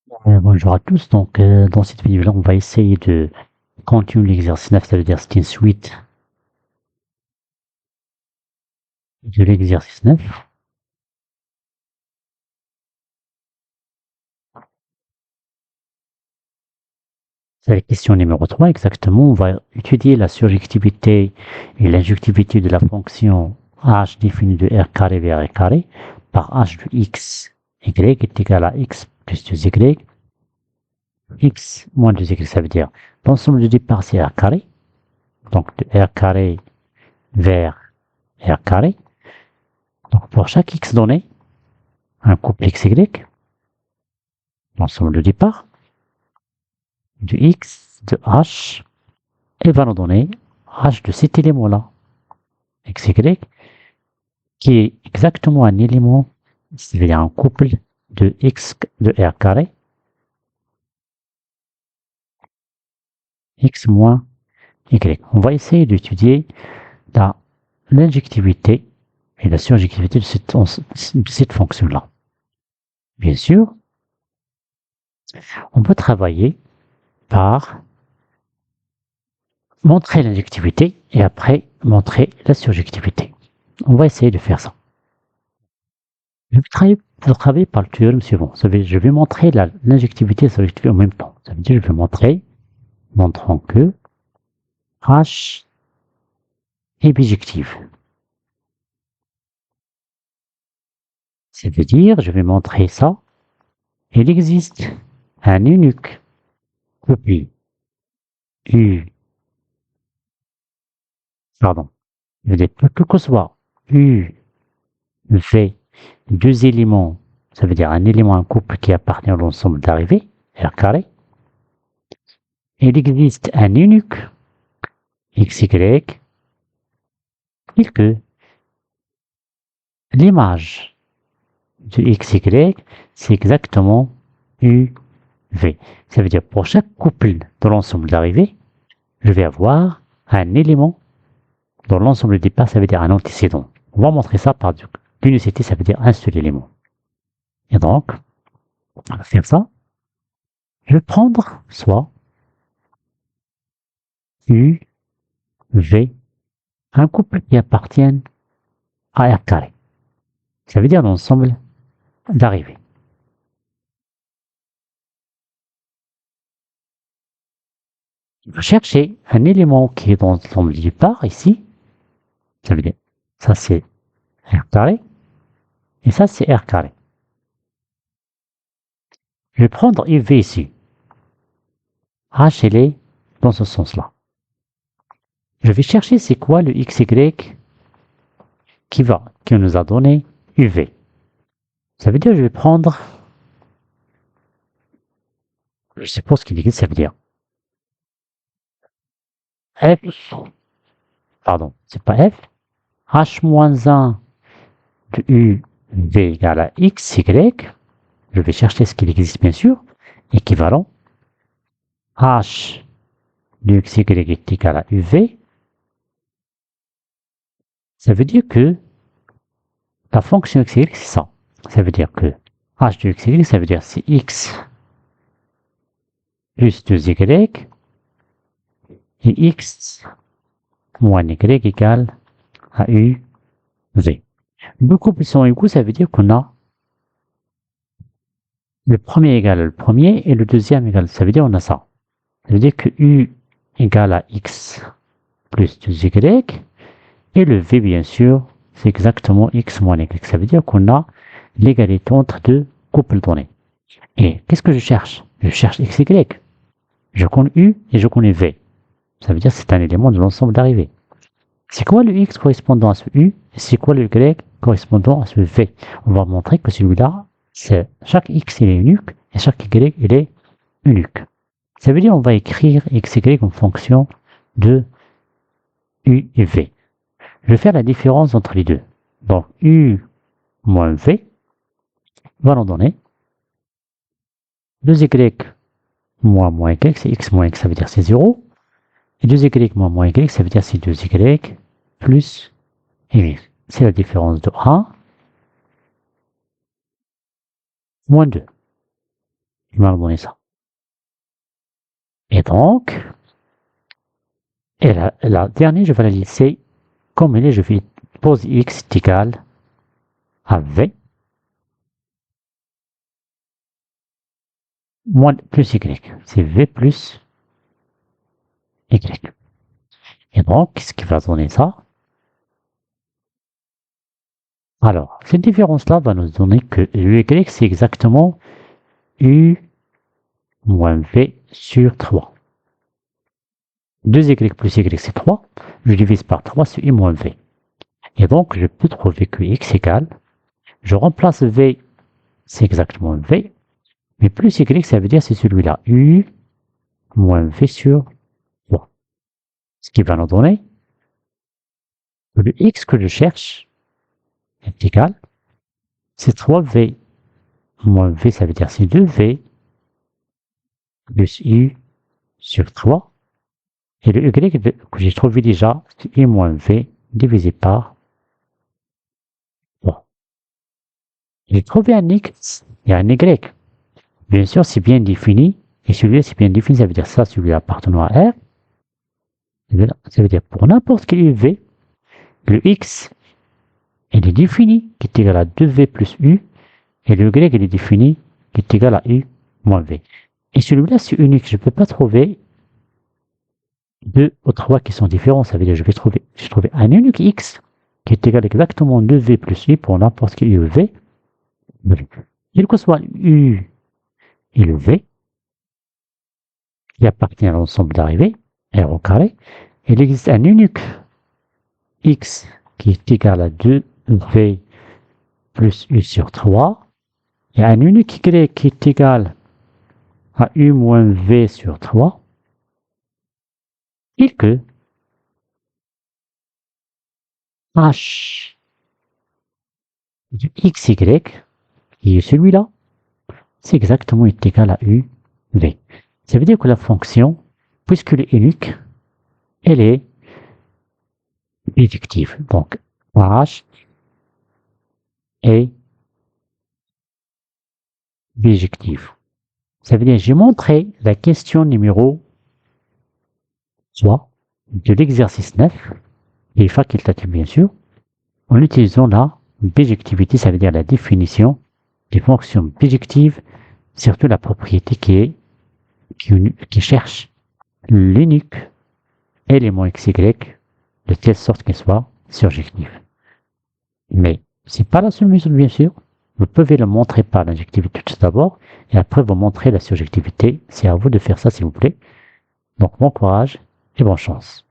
Bonjour à tous. Donc, dans cette vidéo-là, on va essayer de continuer l'exercice 9, ça veut dire c'est une suite de l'exercice 9. C'est la question numéro 3 exactement. On va étudier la surjectivité et l'injectivité de la fonction h définie de r carré vers r carré par h de x y est égal à x plus 2y. X moins 2y, ça veut dire l'ensemble de départ c'est r carré. Donc, de r carré vers r carré. Donc, pour chaque x donné, un couple xy, l'ensemble de départ, de x de h, et va nous donner h de cet élément-là, xy, qui est exactement un élément, c'est-à-dire un couple de x de r carré, x moins y. On va essayer d'étudier l'injectivité et la surjectivité de cette fonction-là. Bien sûr, on peut travailler par montrer l'injectivité et après montrer la surjectivité. On va essayer de faire ça. Je vais travailler par le théorème suivant. Je vais montrer l'injectivité et la surjectivité en même temps. Ça veut dire que je vais montrer, montrant que H est bijective. Ça veut dire, je vais montrer ça. Il existe un unique couple je veux dire, que soit U, V, deux éléments, ça veut dire un élément, un couple qui appartient à l'ensemble d'arrivée, R carré. Il existe un unique XY, et que l'image de XY, c'est exactement UV. Ça veut dire pour chaque couple de l'ensemble d'arrivée, je vais avoir un élément dans l'ensemble de départ, ça veut dire un antécédent. On va montrer ça par l'unicité, ça veut dire un seul élément. Et donc, on va faire ça. Je vais prendre soit U, V, un couple qui appartient à R carré. Ça veut dire l'ensemble d'arrivée. Je vais chercher un élément qui est dans l'ensemble du départ, ici. Ça veut dire, ça c'est R carré, et ça c'est R carré. Je vais prendre UV ici. H, elle est dans ce sens-là. Je vais chercher c'est quoi le XY qui nous a donné UV. Ça veut dire je vais prendre, je sais pas ce qu'il existe, ça veut dire F, pardon, c'est pas F, H-1 de UV égale à XY. Je vais chercher ce qu'il existe bien sûr, équivalent. H de XY est égal à UV. Ça veut dire que la fonction XY, c'est ça. Ça veut dire que H de XY, ça veut dire c'est X plus 2Y et X moins Y égale à UV. Deux couples sont égaux, ça veut dire qu'on a le premier égale le premier et le deuxième égale. Ça veut dire qu'on a ça. Ça veut dire que U égale à X plus 2Y et le V, bien sûr, c'est exactement X moins Y. Ça veut dire qu'on a l'égalité entre deux couples donnés. Et qu'est-ce que je cherche? Je cherche XY. Je connais U et je connais V. Ça veut dire que c'est un élément de l'ensemble d'arrivée. C'est quoi le X correspondant à ce U et c'est quoi le Y correspondant à ce V? On va montrer que celui-là, chaque X il est unique et chaque Y il est unique. Ça veut dire qu'on va écrire XY en fonction de U et V. Je vais faire la différence entre les deux. Donc U moins V va nous donner 2Y moins Y, c'est X moins X, ça veut dire c'est 0. Et 2Y moins Y, ça veut dire c'est 2Y plus Y. C'est la différence de 1 moins 2. il m'a donné ça. Et donc, la dernière, je vais la laisser comme elle est. Je vais pose x est égal à v moins plus y. C'est v plus y. Et donc, qu'est-ce qui va donner ça? Alors, cette différence-là va nous donner que y, c'est exactement u moins v sur 3. 2y plus y, c'est 3. Je divise par 3, c'est u moins v. Et donc, je peux trouver que x égale, je remplace v, c'est exactement v, mais plus y, ça veut dire c'est celui-là, u moins v sur 3. Ce qui va nous donner que le x que je cherche est égal, c'est 3v moins v, ça veut dire c'est 2v plus u sur 3. Et le y que j'ai trouvé déjà, c'est u moins v divisé par 3. J'ai trouvé un x et un y. Bien sûr, c'est bien défini. Et celui-là, c'est bien défini, ça veut dire ça, celui appartenant à R. Ça veut dire pour n'importe quel UV, le x, il est défini, qui est égal à 2v plus u, et le y, il est défini, qui est égal à u moins v. Et celui-là, c'est unique. Je ne peux pas trouver 2 ou 3 qui sont différents. Ça veut dire que je vais trouver un unique x qui est égal exactement à 2v plus u pour n'importe quel UV. Quel que soit u et le v, qui appartient à l'ensemble d'arrivée, R au carré, il existe un unique x qui est égal à 2v plus u sur 3, et un unique y qui est égal à u moins v sur 3, et que h du xy, qui est celui-là, c'est exactement égal à u v. Ça veut dire que la fonction, puisqu'elle est unique, elle est bijective. Donc, h est bijective. Ça veut dire que j'ai montré la question numéro 3 de l'exercice 9, et facultatif bien sûr, en utilisant la bijectivité, ça veut dire la définition des fonctions bijectives, surtout la propriété qui cherche l'unique élément xy de telle sorte qu'il soit surjectif. Mais c'est pas la seule méthode, bien sûr. Vous pouvez le montrer par l'injectivité tout d'abord, et après vous montrer la surjectivité. C'est à vous de faire ça, s'il vous plaît. Donc, bon courage et bonne chance.